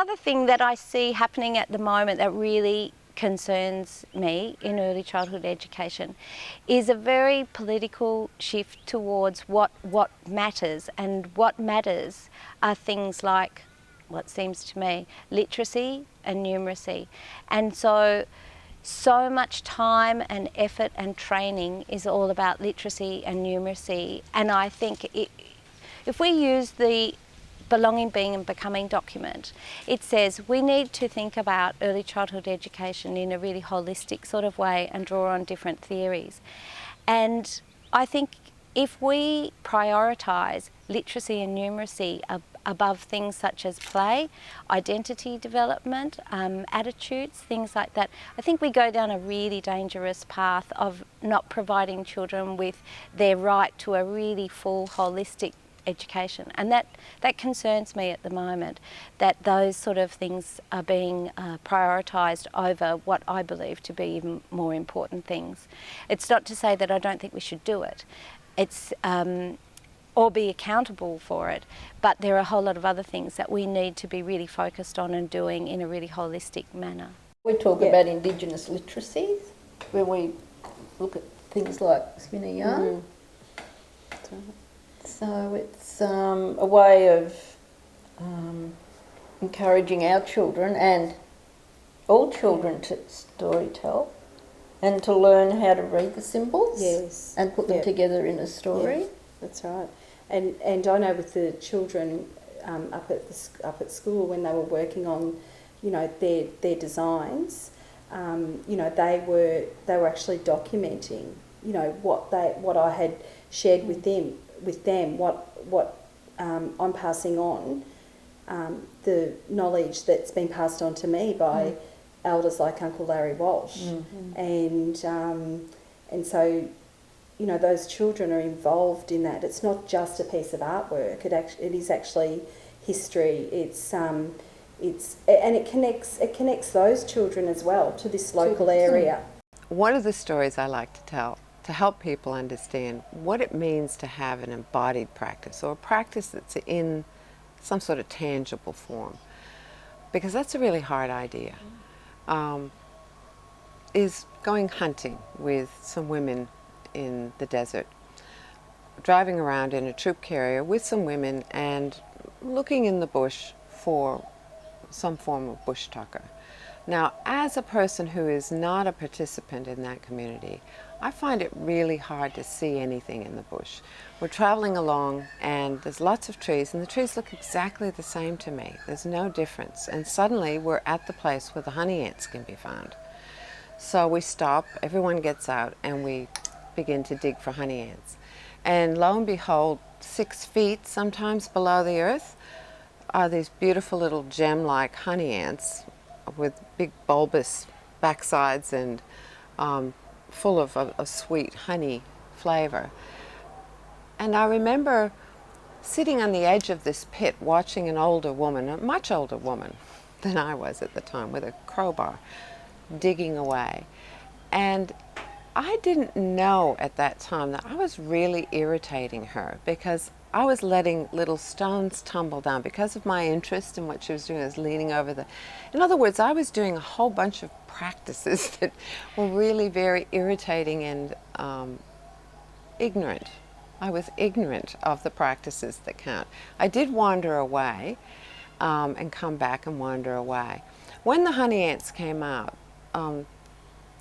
other thing that I see happening at the moment that really concerns me in early childhood education is a very political shift towards what matters, and what matters are things like, what seems to me, literacy and numeracy. And so much time and effort and training is all about literacy and numeracy. And I think if we use the Belonging, Being and Becoming document, it says we need to think about early childhood education in a really holistic sort of way and draw on different theories. And I think if we prioritise literacy and numeracy above things such as play, identity development, attitudes, things like that, I think we go down a really dangerous path of not providing children with their right to a really full, holistic education. And that concerns me at the moment, that those sort of things are being prioritised over what I believe to be even more important things. It's not to say that I don't think we should do it. It's or be accountable for it, but there are a whole lot of other things that we need to be really focused on and doing in a really holistic manner. We talk about Indigenous literacies, where we look at things like spinning yarn. So it's a way of encouraging our children and all children to storytell and to learn how to read the symbols and put them together in a story. That's right. And I know with the children up at school, when they were working on, their designs, they were actually documenting, what I had shared with them, what I'm passing on, the knowledge that's been passed on to me by elders like Uncle Larry Walsh, and so, those children are involved in that. It's not just a piece of artwork. It is actually history. And it connects those children as well to this local area. One of the stories I like to tell to help people understand what it means to have an embodied practice, or a practice that's in some sort of tangible form, because that's a really hard idea, is going hunting with some women in the desert, driving around in a troop carrier with some women and looking in the bush for some form of bush tucker. Now, as a person who is not a participant in that community, I find it really hard to see anything in the bush. We're traveling along and there's lots of trees, and the trees look exactly the same to me. There's no difference. And suddenly we're at the place where the honey ants can be found. So we stop, everyone gets out, and we begin to dig for honey ants. And lo and behold, 6 feet, sometimes below the earth, are these beautiful little gem-like honey ants with big bulbous backsides and full of a sweet honey flavor. And I remember sitting on the edge of this pit watching an older woman, a much older woman than I was at the time, with a crowbar, digging away. And I didn't know at that time that I was really irritating her, because I was letting little stones tumble down because of my interest in what she was doing. I was leaning over the... In other words, I was doing a whole bunch of practices that were really very irritating and ignorant. I was ignorant of the practices that count. I did wander away and come back and wander away. When the honey ants came out,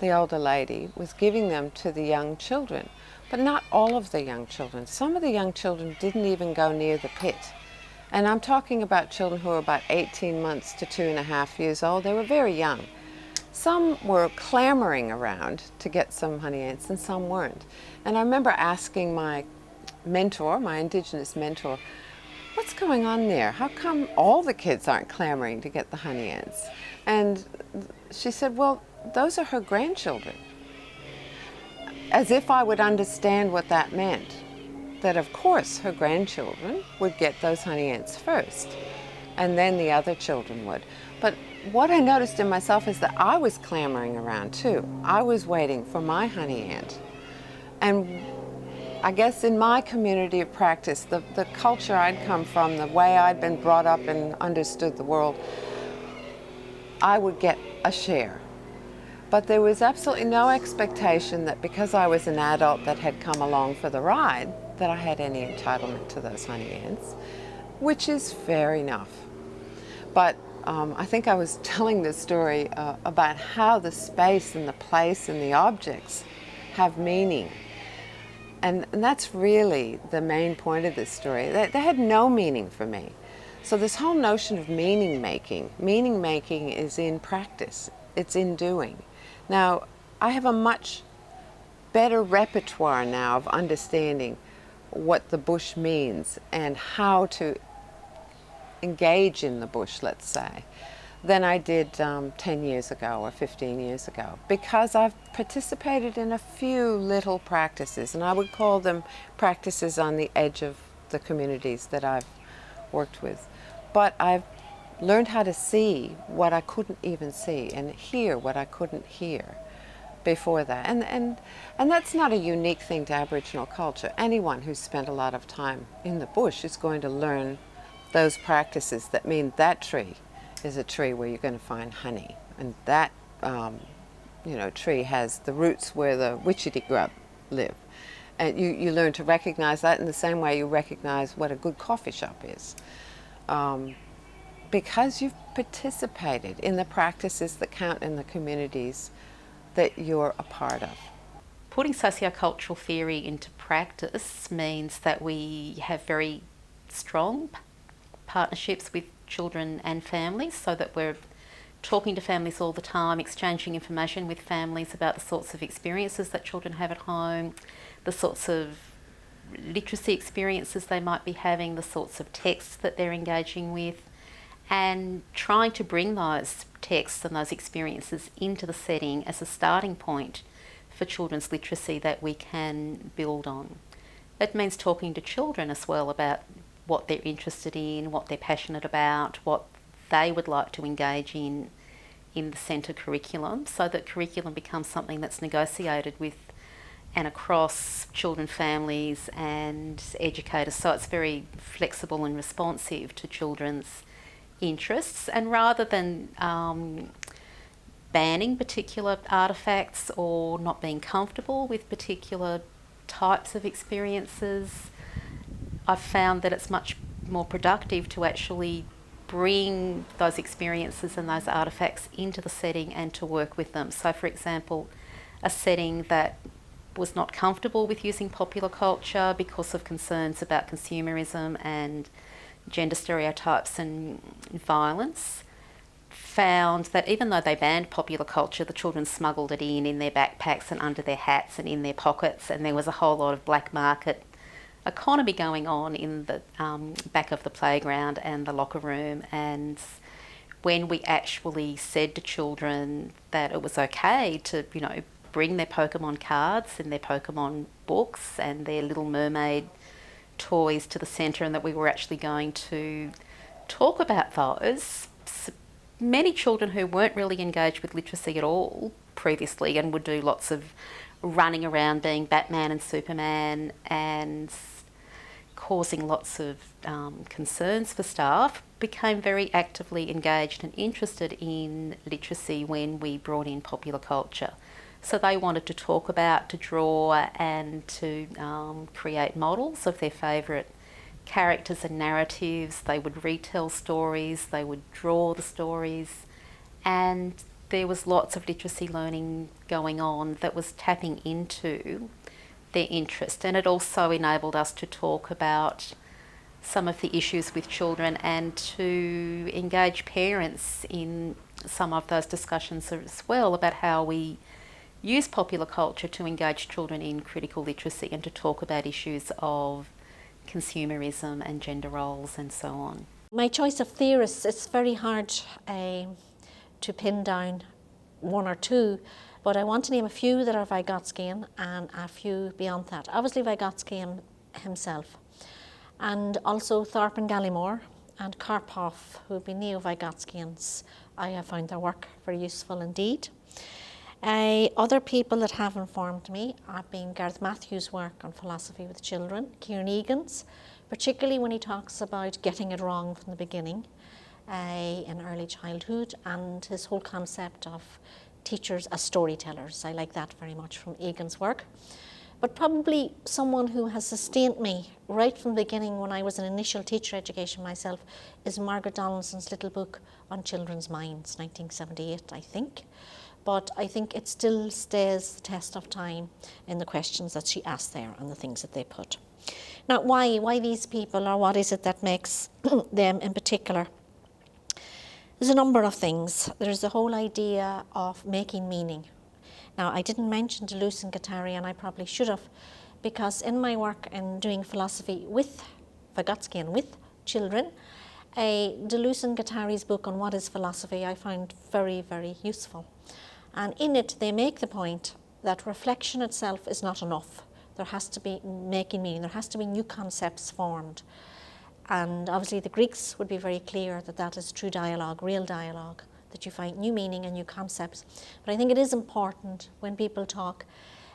the older lady was giving them to the young children, but not all of the young children. Some of the young children didn't even go near the pit. And I'm talking about children who were about 18 months to 2.5 years old. They were very young. Some were clamoring around to get some honey ants, and some weren't. And I remember asking my mentor, my Indigenous mentor, what's going on there? How come all the kids aren't clamoring to get the honey ants? And she said, well, those are her grandchildren. As if I would understand what that meant. That of course her grandchildren would get those honey ants first, and then the other children would. But what I noticed in myself is that I was clamoring around too. I was waiting for my honey ant. And I guess in my community of practice, the culture I'd come from, the way I'd been brought up and understood the world, I would get a share. But there was absolutely no expectation that because I was an adult that had come along for the ride, that I had any entitlement to those honey ants, which is fair enough. But I think I was telling this story about how the space and the place and the objects have meaning. And that's really the main point of this story. They had no meaning for me. So this whole notion of meaning making is in practice. It's in doing. Now, I have a much better repertoire now of understanding what the bush means and how to engage in the bush, let's say, than I did 10 years ago or 15 years ago, because I've participated in a few little practices, and I would call them practices on the edge of the communities that I've worked with. But I've learned how to see what I couldn't even see and hear what I couldn't hear before that. And that's not a unique thing to Aboriginal culture. Anyone who's spent a lot of time in the bush is going to learn those practices that mean that tree is a tree where you're going to find honey, and that tree has the roots where the witchetty grub live. And you learn to recognize that in the same way you recognize what a good coffee shop is. Because you've participated in the practices that count in the communities that you're a part of. Putting sociocultural theory into practice means that we have very strong partnerships with children and families, so that we're talking to families all the time, exchanging information with families about the sorts of experiences that children have at home, the sorts of literacy experiences they might be having, the sorts of texts that they're engaging with, and trying to bring those texts and those experiences into the setting as a starting point for children's literacy that we can build on. It means talking to children as well about what they're interested in, what they're passionate about, what they would like to engage in the centre curriculum, so that curriculum becomes something that's negotiated with and across children, families and educators, so it's very flexible and responsive to children's interests. And rather than banning particular artefacts or not being comfortable with particular types of experiences, I've found that it's much more productive to actually bring those experiences and those artefacts into the setting and to work with them. So, for example, a setting that was not comfortable with using popular culture because of concerns about consumerism and gender stereotypes and violence, found that even though they banned popular culture, the children smuggled it in their backpacks and under their hats and in their pockets, and there was a whole lot of black market economy going on in the back of the playground and the locker room. And when we actually said to children that it was okay to, bring their Pokemon cards and their Pokemon books and their Little Mermaid toys to the centre, and that we were actually going to talk about those, many children who weren't really engaged with literacy at all previously and would do lots of running around being Batman and Superman and causing lots of concerns for staff, became very actively engaged and interested in literacy when we brought in popular culture. So they wanted to talk about, to draw and to create models of their favourite characters and narratives. They would retell stories, they would draw the stories, and there was lots of literacy learning going on that was tapping into their interest. And it also enabled us to talk about some of the issues with children and to engage parents in some of those discussions as well about how we use popular culture to engage children in critical literacy and to talk about issues of consumerism and gender roles and so on. My choice of theorists, it's very hard to pin down one or two, but I want to name a few that are Vygotskian and a few beyond that. Obviously Vygotsky himself, and also Thorpe and Gallimore and Karpov, who have been neo-Vygotskians. I have found their work very useful indeed. Other people that have informed me have been Gareth Matthews' work on philosophy with children, Kieran Egan's, particularly when he talks about getting it wrong from the beginning, in early childhood, and his whole concept of teachers as storytellers. I like that very much from Egan's work. But probably someone who has sustained me right from the beginning when I was in initial teacher education myself is Margaret Donaldson's little book on children's minds, 1978, I think. But I think it still stays the test of time in the questions that she asked there and the things that they put. Now, why these people, or what is it that makes them in particular? There's a number of things. There's the whole idea of making meaning. Now, I didn't mention Deleuze and Guattari, and I probably should have, because in my work in doing philosophy with Vygotsky and with children, Deleuze and Guattari's book on what is philosophy I found very, very useful. And in it, they make the point that reflection itself is not enough. There has to be making meaning. There has to be new concepts formed. And obviously the Greeks would be very clear that that is true dialogue, real dialogue, that you find new meaning and new concepts. But I think it is important when people talk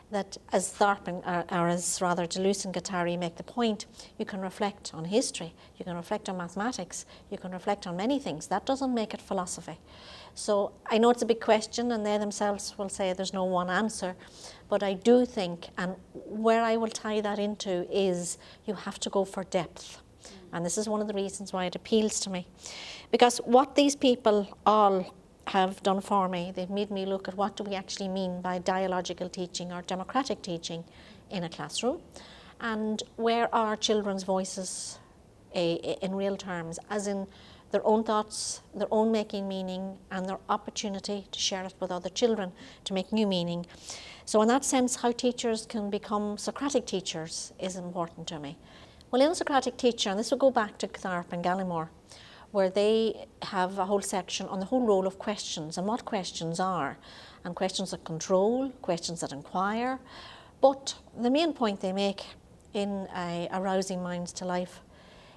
that, as Tharp or as rather Deleuze and Guattari make the point, you can reflect on history, you can reflect on mathematics, you can reflect on many things. That doesn't make it philosophy. So I know it's a big question, and they themselves will say there's no one answer, but I do think, and where I will tie that into is you have to go for depth. And this is one of the reasons why it appeals to me. Because what these people all have done for me, they've made me look at what do we actually mean by dialogical teaching or democratic teaching in a classroom, and where are children's voices in real terms, as in their own thoughts, their own making meaning, and their opportunity to share it with other children to make new meaning. So in that sense, how teachers can become Socratic teachers is important to me. Well, in a Socratic teacher, and this will go back to Tharp and Gallimore, where they have a whole section on the whole role of questions and what questions are, and questions that control, questions that inquire. But the main point they make in Arousing Minds to Life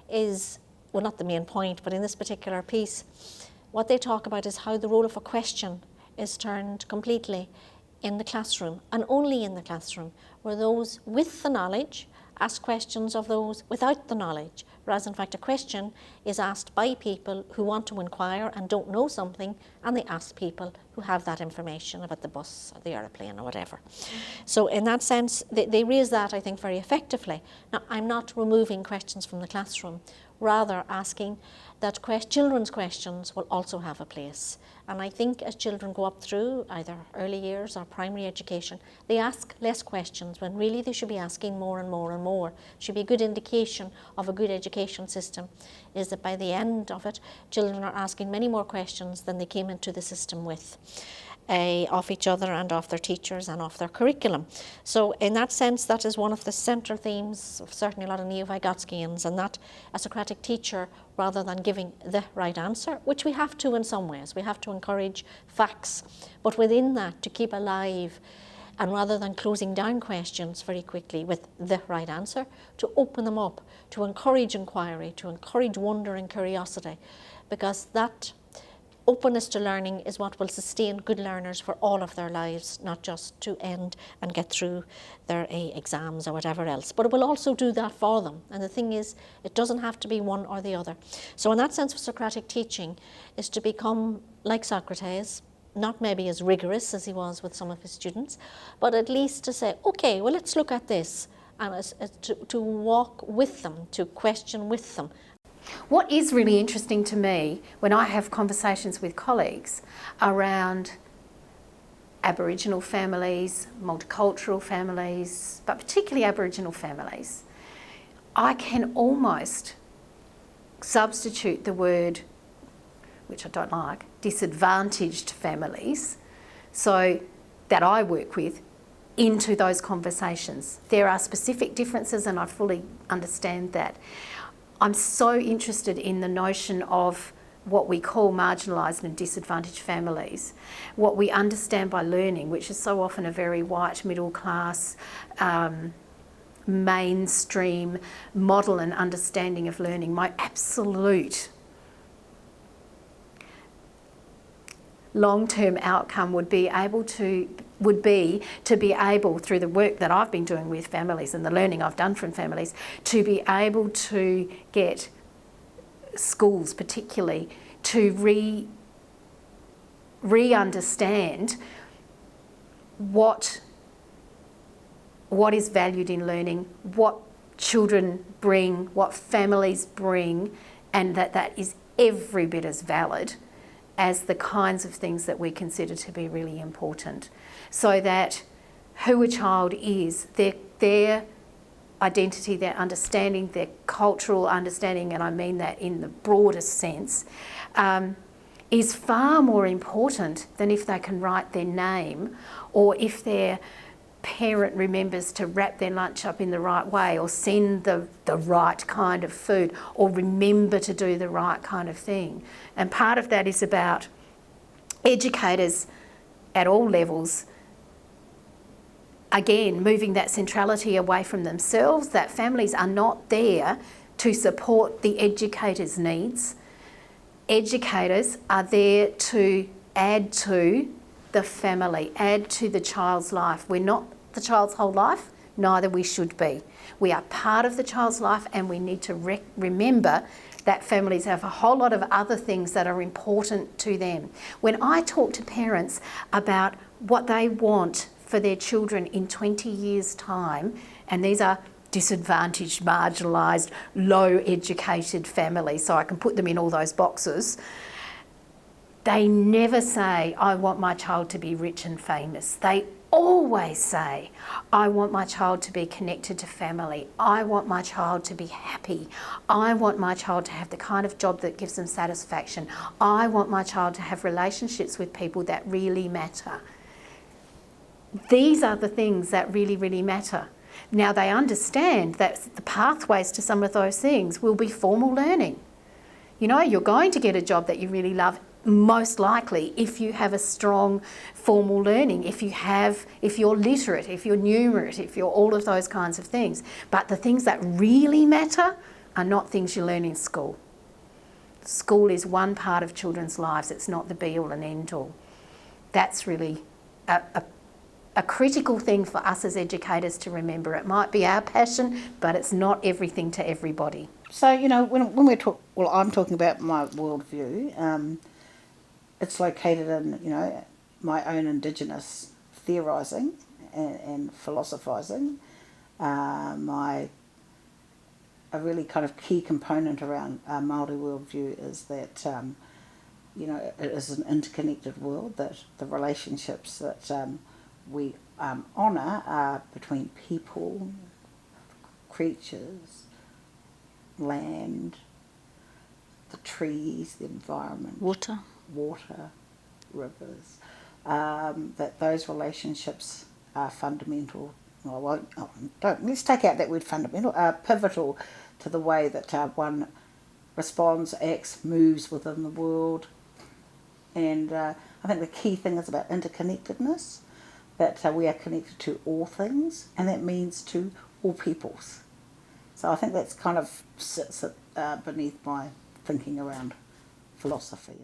is, well, not the main point, but in this particular piece, what they talk about is how the role of a question is turned completely in the classroom, and only in the classroom, where those with the knowledge ask questions of those without the knowledge, whereas in fact a question is asked by people who want to inquire and don't know something, and they ask people who have that information about the bus or the aeroplane or whatever. So in that sense, they raise that, I think, very effectively. Now, I'm not removing questions from the classroom, rather asking that children's questions will also have a place. And I think as children go up through either early years or primary education, they ask less questions when really they should be asking more and more and more. Should be a good indication of a good education system is that by the end of it, children are asking many more questions than they came into the system with. Of each other and of their teachers and of their curriculum. So in that sense, that is one of the central themes of certainly a lot of neo-Vygotskians, and that a Socratic teacher, rather than giving the right answer, which we have to in some ways, we have to encourage facts, but within that to keep alive, and rather than closing down questions very quickly with the right answer, to open them up, to encourage inquiry, to encourage wonder and curiosity, because that openness to learning is what will sustain good learners for all of their lives, not just to end and get through their exams or whatever else. But it will also do that for them. And the thing is, it doesn't have to be one or the other. So in that sense, Socratic teaching is to become like Socrates, not maybe as rigorous as he was with some of his students, but at least to say, okay, well, let's look at this, and to walk with them, to question with them. What is really interesting to me when I have conversations with colleagues around Aboriginal families, multicultural families, but particularly Aboriginal families, I can almost substitute the word, which I don't like, disadvantaged families, so that I work with, into those conversations. There are specific differences, and I fully understand that. I'm so interested in the notion of what we call marginalised and disadvantaged families, what we understand by learning, which is so often a very white, middle class, mainstream model and understanding of learning. My absolute long-term outcome would be to be able, through the work that I've been doing with families and the learning I've done from families, to be able to get schools particularly to re-understand what is valued in learning, what children bring, what families bring, and that is every bit as valid as the kinds of things that we consider to be really important. So that who a child is, their identity, their understanding, their cultural understanding, and I mean that in the broadest sense, is far more important than if they can write their name, or if their parent remembers to wrap their lunch up in the right way, or send the right kind of food, or remember to do the right kind of thing. And part of that is about educators at all levels, again, moving that centrality away from themselves, that families are not there to support the educator's needs. Educators are there to add to the family, add to the child's life. We're not the child's whole life, neither we should be. We are part of the child's life, and we need to remember that families have a whole lot of other things that are important to them. When I talk to parents about what they want for their children in 20 years' time, and these are disadvantaged, marginalised, low educated families, so I can put them in all those boxes, they never say, I want my child to be rich and famous. They always say, I want my child to be connected to family. I want my child to be happy. I want my child to have the kind of job that gives them satisfaction. I want my child to have relationships with people that really matter. These are the things that really, really matter. Now, they understand that the pathways to some of those things will be formal learning. You know, you're going to get a job that you really love, most likely, if you have a strong formal learning, if you're literate, if you're numerate, if you're all of those kinds of things. But the things that really matter are not things you learn in school. School is one part of children's lives. It's not the be-all and end-all. That's really a critical thing for us as educators to remember. It might be our passion, but it's not everything to everybody. So, you know, when I'm talking about my worldview, it's located in, you know, my own Indigenous theorising and philosophising. A really kind of key component around Māori worldview is that, you know, it is an interconnected world, that the relationships that we honour are between people, creatures, land, the trees, the environment, water, rivers, that those relationships are fundamental. Let's take out that word fundamental, pivotal to the way that one responds, acts, moves within the world. And I think the key thing is about interconnectedness, that we are connected to all things, and that means to all peoples. So I think that's kind of sits beneath my thinking around philosophy.